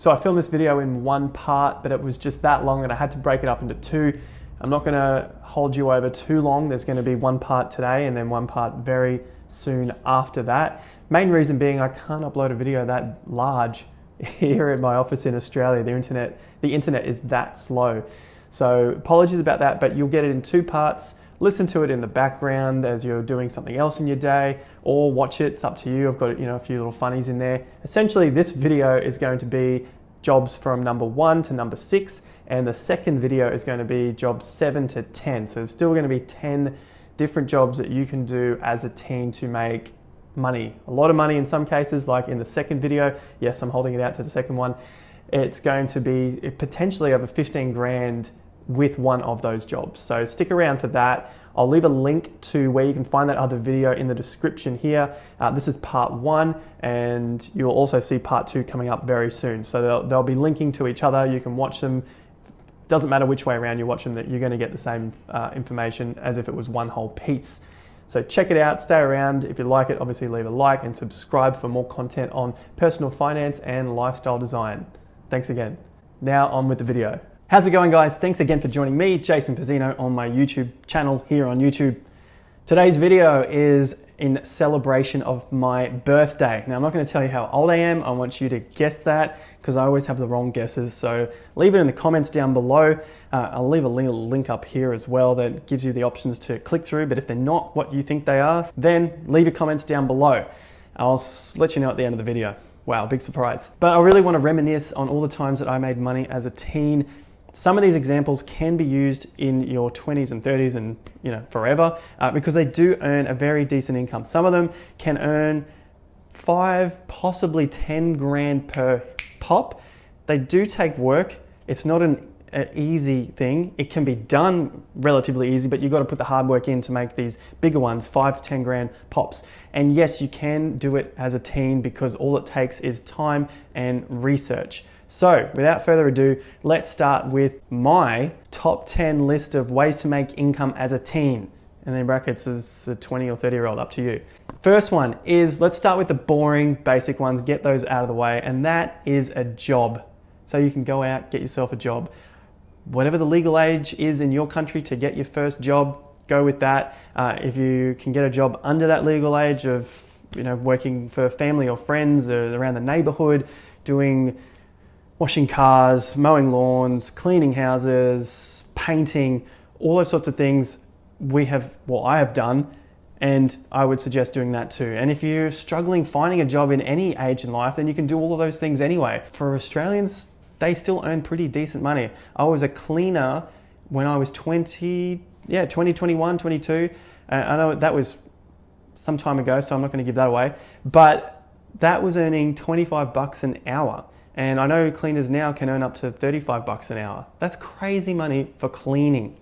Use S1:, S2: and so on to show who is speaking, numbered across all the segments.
S1: So I filmed this video in one part, but it was just that long that I had to break it up into two. I'm not gonna hold you over too long. There's gonna be one part today and then one part very soon after that. Main reason being I can't upload a video that large here at my office in Australia. The internet is that slow. So apologies about that, but you'll get it in two parts. Listen to it in the background as you're doing something else in your day, or watch it. It's up to you. I've got a few little funnies in there. Essentially, this video is going to be jobs from number 1 to number 6, and the second video is going to be jobs 7 to 10. So there's still going to be 10 different jobs that you can do as a teen to make money. A lot of money in some cases, like in the second video. Yes, I'm holding it out to the second one. It's going to be potentially over 15 grand with one of those jobs. So stick around for that. I'll leave a link to where you can find that other video in the description here. This is part 1, and you'll also see part 2 coming up very soon. So they'll be linking to each other. You can watch them. Doesn't matter which way around you watch them, that you're going to get the same information as if it was one whole piece. So check it out, stay around. If you like it, obviously leave a like and subscribe for more content on personal finance and lifestyle design. Thanks again. Now on with the video. How's it going, guys? Thanks again for joining me, Jason Pizzino, on my YouTube channel here on YouTube. Today's video is in celebration of my birthday. Now, I'm not going to tell you how old I am. I want you to guess that because I always have the wrong guesses. So leave it in the comments down below. I'll leave a little link up here as well that gives you the options to click through. But if they're not what you think they are, then leave your comments down below. I'll let you know at the end of the video. Wow, big surprise. But I really want to reminisce on all the times that I made money as a teen. Some of these examples can be used in your 20s and 30s and forever because they do earn a very decent income. Some of them can earn 5, possibly 10 grand per pop. They do take work. It's not an easy thing. It can be done relatively easy, but you've got to put the hard work in to make these bigger ones, 5 to 10 grand pops. And yes, you can do it as a teen because all it takes is time and research. So without further ado, let's start with my top 10 list of ways to make income as a teen. And then brackets is a 20 or 30-year-old, up to you. First one is, let's start with the boring, basic ones, get those out of the way, and that is a job. So you can go out, get yourself a job. Whatever the legal age is in your country to get your first job, go with that. If you can get a job under that legal age of working for family or friends or around the neighborhood, washing cars, mowing lawns, cleaning houses, painting, all those sorts of things I have done, and I would suggest doing that too. And if you're struggling finding a job in any age in life, then you can do all of those things anyway. For Australians, they still earn pretty decent money. I was a cleaner when I was 20, 21, 22. I know that was some time ago, so I'm not gonna give that away, but that was earning 25 bucks an hour. And I know cleaners now can earn up to 35 bucks an hour. That's crazy money for cleaning.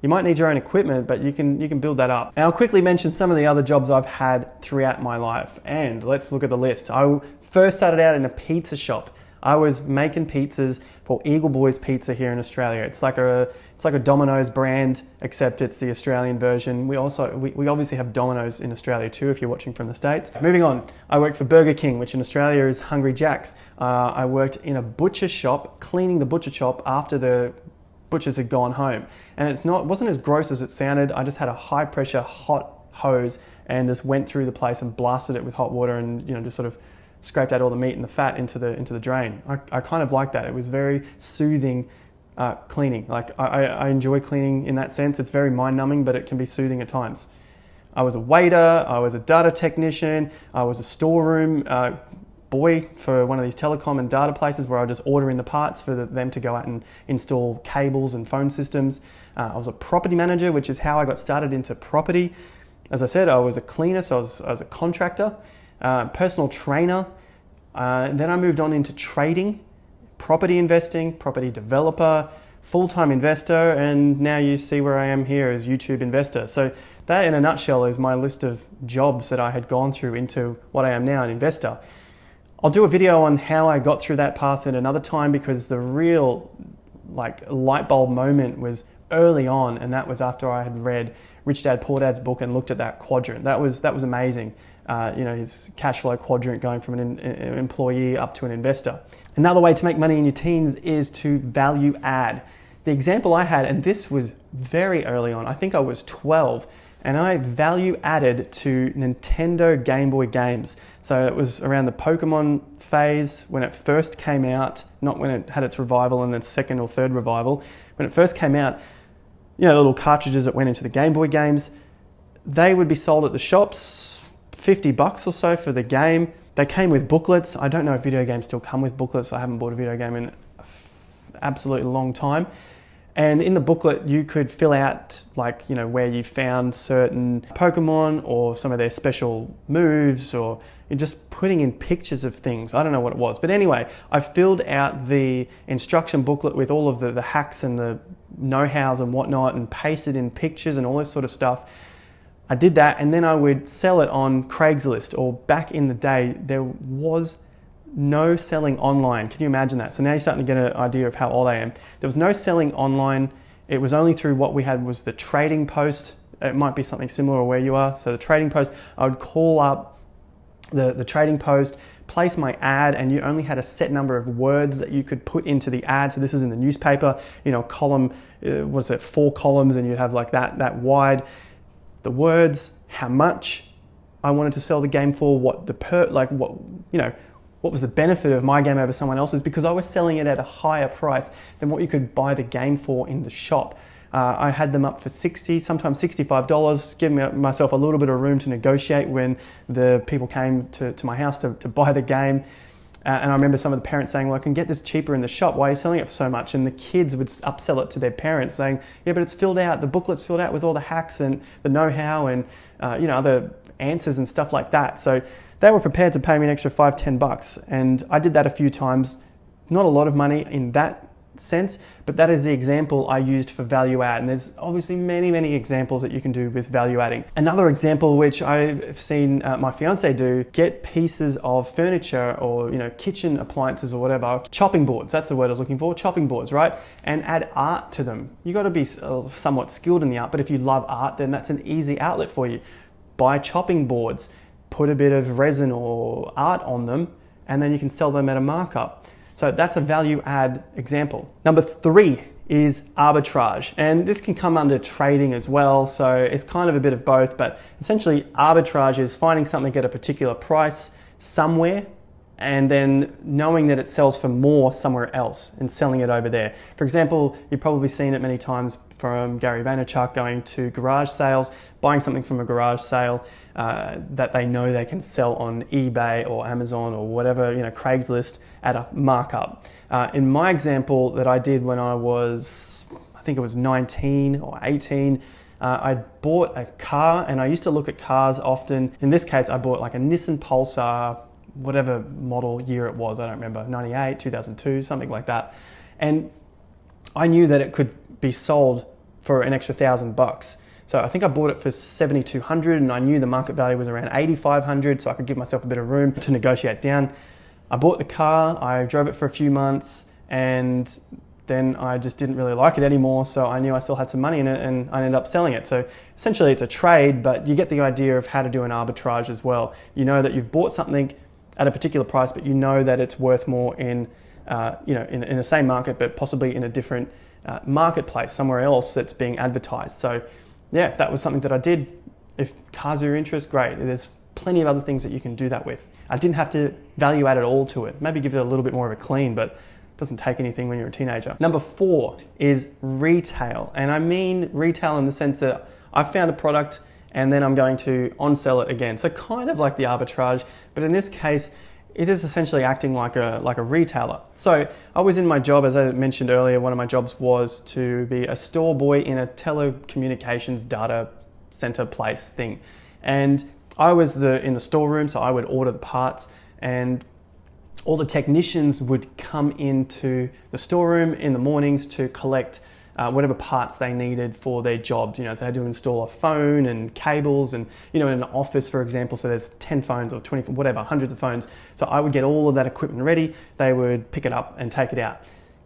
S1: You might need your own equipment, but you can build that up. And I'll quickly mention some of the other jobs I've had throughout my life. And let's look at the list. I first started out in a pizza shop. I was making pizzas for Eagle Boys Pizza here in Australia. It's like a Domino's brand, except it's the Australian version. We obviously have Domino's in Australia too, if you're watching from the States. Moving on, I worked for Burger King, which in Australia is Hungry Jack's. I worked in a butcher shop, cleaning the butcher shop after the butchers had gone home. And it wasn't as gross as it sounded. I just had a high pressure, hot hose and just went through the place and blasted it with hot water and just sort of scraped out all the meat and the fat into the drain. I kind of liked that. It was very soothing cleaning. Like I enjoy cleaning in that sense. It's very mind numbing, but it can be soothing at times. I was a waiter, I was a data technician, I was a storeroom boy for one of these telecom and data places where I just order in the parts for them to go out and install cables and phone systems. I was a property manager, which is how I got started into property. As I said, I was a cleaner, so I was a contractor. Personal trainer, then I moved on into trading, property investing, property developer, full-time investor, and now you see where I am here as YouTube investor. So that in a nutshell is my list of jobs that I had gone through into what I am now, an investor. I'll do a video on how I got through that path at another time because the real light bulb moment was early on, and that was after I had read Rich Dad Poor Dad's book and looked at that quadrant. That was amazing. his cash flow quadrant going from an employee up to an investor. Another way to make money in your teens is to value add. The example I had, and this was very early on, I think I was 12, and I value added to Nintendo Game Boy games. So it was around the Pokemon phase when it first came out, not when it had its revival and then second or third revival. When it first came out, the little cartridges that went into the Game Boy games, they would be sold at the shops, $50 or so for the game. They came with booklets. I don't know if video games still come with booklets. I haven't bought a video game in an absolutely long time. And in the booklet, you could fill out where you found certain Pokemon or some of their special moves, or you're just putting in pictures of things. I don't know what it was. But anyway, I filled out the instruction booklet with all of the hacks and the know-hows and whatnot, and pasted in pictures and all this sort of stuff. I did that, and then I would sell it on Craigslist, or back in the day, there was no selling online. Can you imagine that? So now you're starting to get an idea of how old I am. There was no selling online. It was only through what we had was the Trading Post. It might be something similar where you are. So the Trading Post, I would call up the Trading Post, place my ad, and you only had a set number of words that you could put into the ad. So this is in the newspaper, column, 4 columns, and you'd have that wide. The words, how much I wanted to sell the game for, what was the benefit of my game over someone else's, because I was selling it at a higher price than what you could buy the game for in the shop. I had them up for $60, sometimes $65, giving myself a little bit of room to negotiate when the people came to my house to buy the game. And I remember some of the parents saying, well, I can get this cheaper in the shop. Why are you selling it for so much? And the kids would upsell it to their parents saying, yeah, but it's filled out. The booklet's filled out with all the hacks and the know-how and other answers and stuff like that. So they were prepared to pay me an extra $5-10. And I did that a few times. Not a lot of money in that sense, but that is the example I used for value add. And there's obviously many, many examples that you can do with value adding. Another example, which I've seen my fiance do, get pieces of furniture or kitchen appliances or whatever, chopping boards, that's the word I was looking for, chopping boards, right? And add art to them. You got to be somewhat skilled in the art, but if you love art, then that's an easy outlet for you. Buy chopping boards, put a bit of resin or art on them, and then you can sell them at a markup. So that's a value add example. Number 3 is arbitrage. And this can come under trading as well. So it's kind of a bit of both, but essentially arbitrage is finding something at a particular price somewhere and then knowing that it sells for more somewhere else and selling it over there. For example, you've probably seen it many times from Gary Vaynerchuk going to garage sales, buying something from a garage sale that they know they can sell on eBay or Amazon or whatever, Craigslist at a markup. In my example that I did when I was, I think it was 19 or 18, I bought a car, and I used to look at cars often. In this case, I bought like a Nissan Pulsar, whatever model year it was, I don't remember, 98, 2002, something like that. And I knew that it could be sold for an extra $1,000. So I think I bought it for $7,200, and I knew the market value was around $8,500, so I could give myself a bit of room to negotiate down. I bought the car, I drove it for a few months, and then I just didn't really like it anymore, so I knew I still had some money in it, and I ended up selling it. So essentially it's a trade, but you get the idea of how to do an arbitrage as well. You know that you've bought something at a particular price, but you know that it's worth more in the same market, but possibly in a different marketplace somewhere else that's being advertised. So yeah, that was something that I did. If cars are your interest, great. There's plenty of other things that you can do that with. I didn't have to value add it all to it. Maybe give it a little bit more of a clean, but it doesn't take anything when you're a teenager. Number 4 is retail. And I mean retail in the sense that I found a product and then I'm going to on-sell it again. So kind of like the arbitrage, but in this case, it is essentially acting like a retailer. So I was in my job, as I mentioned earlier, one of my jobs was to be a store boy in a telecommunications data center place thing. And I was in the storeroom, so I would order the parts, and all the technicians would come into the storeroom in the mornings to collect whatever parts they needed for their jobs. So they had to install a phone and cables, and in an office, for example, so there's 10 phones or 20, whatever, hundreds of phones. So I would get all of that equipment ready. They would pick it up and take it out.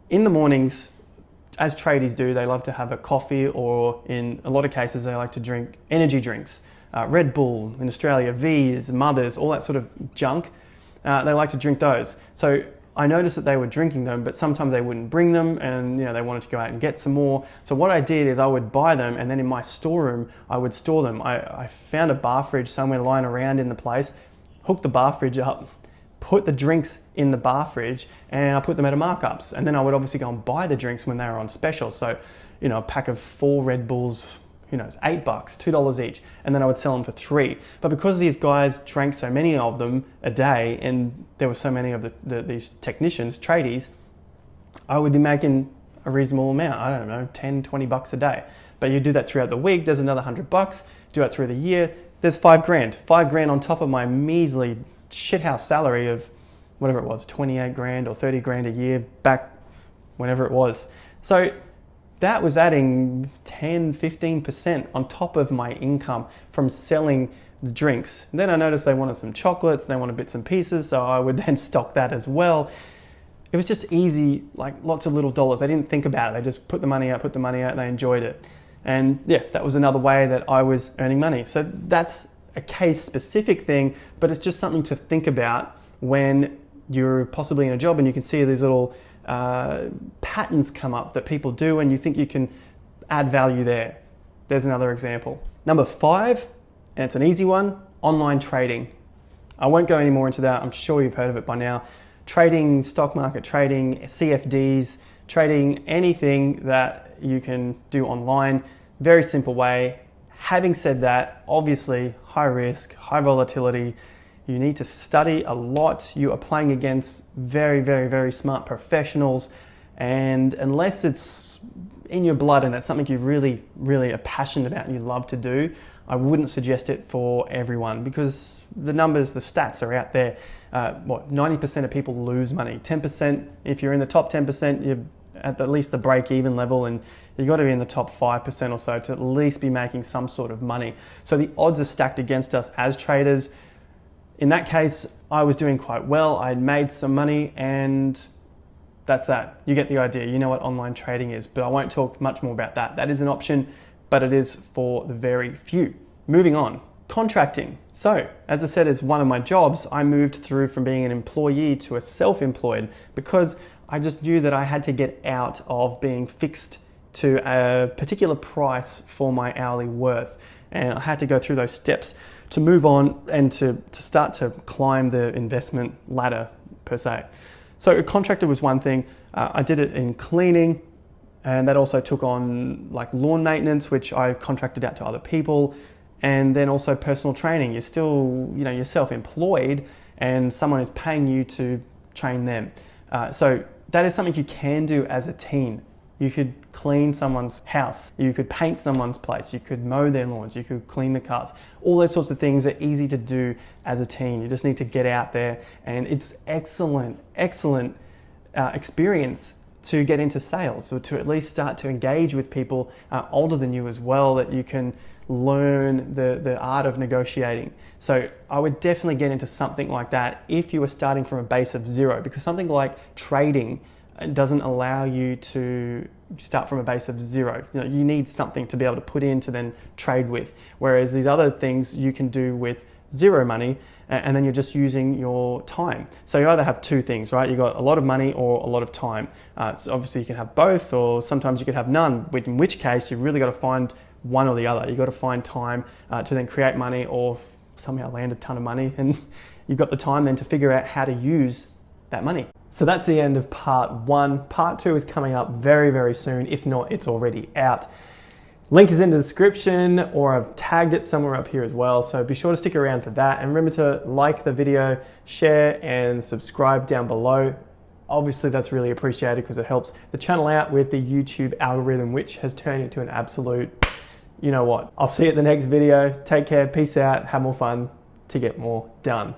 S1: In the mornings, as tradies do, they love to have a coffee, or in a lot of cases, they like to drink energy drinks. Red Bull in Australia, V's, Mothers, all that sort of junk. They like to drink those. So I noticed that they were drinking them, but sometimes they wouldn't bring them, and they wanted to go out and get some more. So what I did is I would buy them, and then in my storeroom I would store them. I found a bar fridge somewhere lying around in the place, hooked the bar fridge up, put the drinks in the bar fridge, and I put them at markups. And then I would obviously go and buy the drinks when they were on special. So a pack of 4 Red Bulls, $8, $2 each, and then I would sell them for $3. But because these guys drank so many of them a day, and there were so many of these technicians, tradies, I would be making a reasonable amount. I don't know, 10, 20 bucks a day. But you do that throughout the week, there's another 100 bucks. Do that through the year, there's 5 grand. 5 grand on top of my measly shithouse salary of whatever it was, 28 grand or 30 grand a year back whenever it was. So that was adding 10, 15% on top of my income from selling the drinks. And then I noticed they wanted some chocolates, they wanted bits and pieces, so I would then stock that as well. It was just easy, like lots of little dollars. They didn't think about it. They just put the money out, and they enjoyed it. And yeah, that was another way that I was earning money. So that's a case specific thing, but it's just something to think about when you're possibly in a job and you can see these little patterns come up that people do, and you think you can add value there. There's another example. Number 5, and it's an easy one, online trading. I won't go any more into that. I'm sure you've heard of it by now. Trading, stock market trading, CFDs, trading anything that you can do online. Very simple way. Having said that, obviously high risk, high volatility. You need to study a lot. You are playing against very, very, very smart professionals. And unless it's in your blood and it's something you really, really are passionate about and you love to do, I wouldn't suggest it for everyone, because the numbers, the stats are out there. 90% of people lose money. 10%, if you're in the top 10%, you're at least the break-even level, and you've got to be in the top 5% or so to at least be making some sort of money. So the odds are stacked against us as traders. In that case, I was doing quite well. I'd made some money, and that's that. You get the idea. You know what online trading is, but I won't talk much more about that. That is an option, but it is for the very few. Moving on, contracting. So, as I said, as one of my jobs, I moved through from being an employee to a self-employed because I just knew that I had to get out of being fixed to a particular price for my hourly worth. And I had to go through those steps to move on and to start to climb the investment ladder per se. So a contractor was one thing. I did it in cleaning, and that also took on like lawn maintenance, which I contracted out to other people, and then also personal training. You're still, you're self-employed and someone is paying you to train them. So that is something you can do as a team. You could clean someone's house, you could paint someone's place, you could mow their lawns, you could clean the cars. All those sorts of things are easy to do as a team. You just need to get out there, and it's excellent experience to get into sales, or to at least start to engage with people older than you as well, that you can learn the art of negotiating. So I would definitely get into something like that if you were starting from a base of 0, because something like trading doesn't allow you to start from a base of 0. You need something to be able to put in to then trade with. Whereas these other things you can do with 0 money, and then you're just using your time. So you either have 2 things, right? You've got a lot of money or a lot of time. So obviously you can have both, or sometimes you could have none, in which case you've really got to find one or the other. You've got to find time to then create money, or somehow land a ton of money, and you've got the time then to figure out how to use that money. So that's the end of part 1. Part 2 is coming up very, very soon. If not, it's already out. Link is in the description, or I've tagged it somewhere up here as well. So be sure to stick around for that. And remember to like the video, share, and subscribe down below. Obviously, that's really appreciated because it helps the channel out with the YouTube algorithm, which has turned into an absolute, you know what. I'll see you at the next video. Take care, peace out, have more fun to get more done.